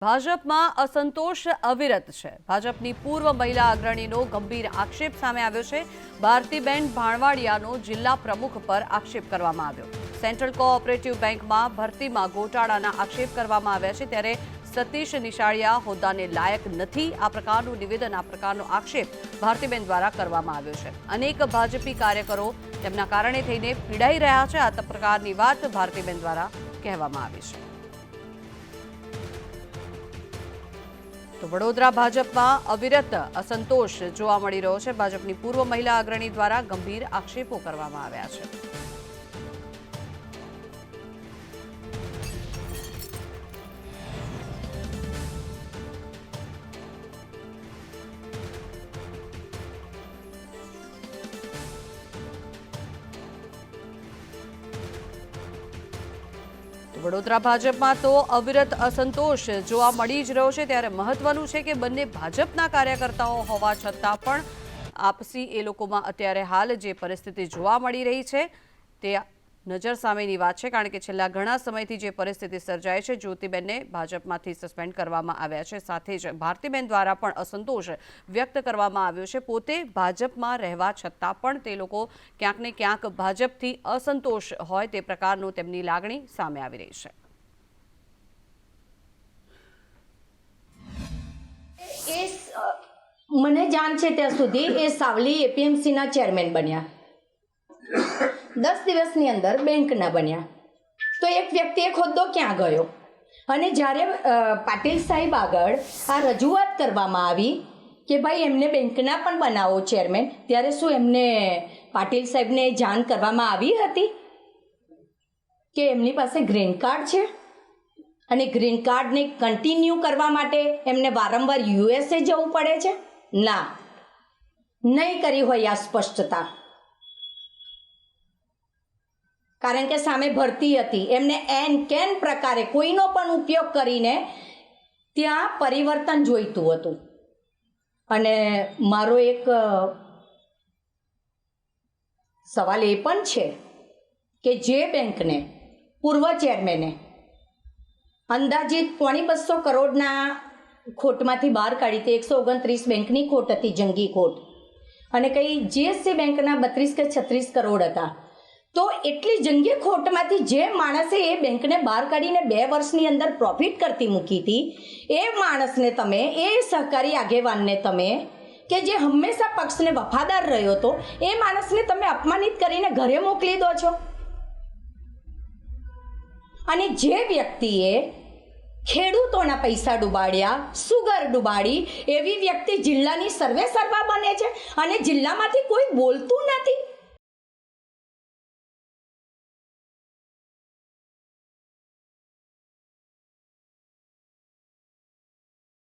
ભાજપમાં અસંતોષ અવિરત છે। ભાજપની પૂર્વ મહિલા અગ્રણીનો ગંભીર આક્ષેપ સામે આવ્યો છે। ભારતીબેન ભાણવાડિયાનો જિલ્લા પ્રમુખ પર આક્ષેપ કરવામાં આવ્યો। સેન્ટ્રલ કોઓપરેટિવ બેંકમાં ભરતીમાં ગોટાળાના આક્ષેપ કરવામાં આવ્યા છે, ત્યારે સતીશ નિશાળિયા હોદ્દાને લાયક નથી, આ પ્રકારનું નિવેદન, આ પ્રકારનો આક્ષેપ ભારતીબેન દ્વારા કરવામાં આવ્યો છે। અનેક ભાજપી કાર્યકરો તેમના કારણે થઈને પીડાઈ રહ્યા છે, આ પ્રકારની વાત ભારતીબેન દ્વારા કહેવામાં આવી છે। તો વડોદરા ભાજપમાં અવિરત અસંતોષ જોવા મળી રહ્યો છે। ભાજપની પૂર્વ મહિલા અગ્રણી દ્વારા ગંભીર આક્ષેપો કરવામાં આવ્યા છે। વડોદરા ભાજપમાં તો અવિરત અસંતોષ જોવા મળી જ રહ્યો છે, ત્યારે મહત્વનું છે કે બંને ભાજપના કાર્યકર્તાઓ હોવા છતાં પણ આપસી એ લોકોમાં અત્યારે હાલ જે પરિસ્થિતિ જોવા મળી રહી છે તે નજર સામેની વાત છે, કારણ કે છેલ્લા ઘણા સમયથી જે પરિસ્થિતિ સર્જાય છે, જ્યોતિબેનને ભાજપમાંથી સસ્પેન્ડ કરવામાં આવ્યા છે, સાથે જ ભારતીબેન દ્વારા પણ અસંતોષ વ્યક્ત કરવામાં આવ્યો છે। પોતે ભાજપમાં રહેવા છતાં પણ તે લોકો ક્યાંક ને ક્યાંક ભાજપથી અસંતોષ હોય તે પ્રકારનું તેમની લાગણી સામે આવી રહી છે। મને જાણ છે ત્યાં સુધી એ સાવલી એપીએમસીના ચેરમેન બન્યા, 10 દિવસની અંદર બેંકના બન્યા। તો એક વ્યક્તિ એક હોદ્દો ક્યાં ગયો? અને જ્યારે પાટીલ સાહેબ આગળ આ રજૂઆત કરવામાં આવી કે ભાઈ એમને બેંકના પણ બનાવો ચેરમેન, ત્યારે શું એમને પાટીલ સાહેબને જાણ કરવામાં આવી હતી કે એમની પાસે ગ્રીન કાર્ડ છે અને ગ્રીન કાર્ડને કન્ટિન્યુ કરવા માટે એમને વારંવાર યુએસએ જવું પડે છે? ના, નહીં કરી હોય આ સ્પષ્ટતા, કારણ કે સામે ભરતી હતી, એમને એન કેન પ્રકારે કોઈનો પણ ઉપયોગ કરીને ત્યાં પરિવર્તન જોઈતું હતું। અને મારો એક સવાલ એ પણ છે કે જે બેંકને પૂર્વ ચેરમેને અંદાજિત 250 કરોડના ખોટમાંથી બહાર કાઢી હતી, 129 બેંકની ખોટ હતી, જંગી ખોટ, અને કઈ જીએસસી બેંકના 32 કે 36 કરોડ હતા। તો એટલી જંગી ખોટમાંથી જે માણસે એ બેંકને બહાર કાઢીને 2 વર્ષની અંદર પ્રોફિટ કરતી મૂકી હતી, એ માણસને તમે, એ સહકારી આગેવાનને તમે, કે જે હંમેશા પક્ષને વફાદાર રહ્યો હતો, એ માણસને તમે અપમાનિત કરીને ઘરે મોકલી દો છો। અને જે વ્યક્તિએ ખેડૂતોના પૈસા ડૂબાડ્યા, સુગર ડૂબાડી, એવી વ્યક્તિ જિલ્લાની સર્વે સર્વા બને છે અને જિલ્લામાંથી કોઈ બોલતું નથી।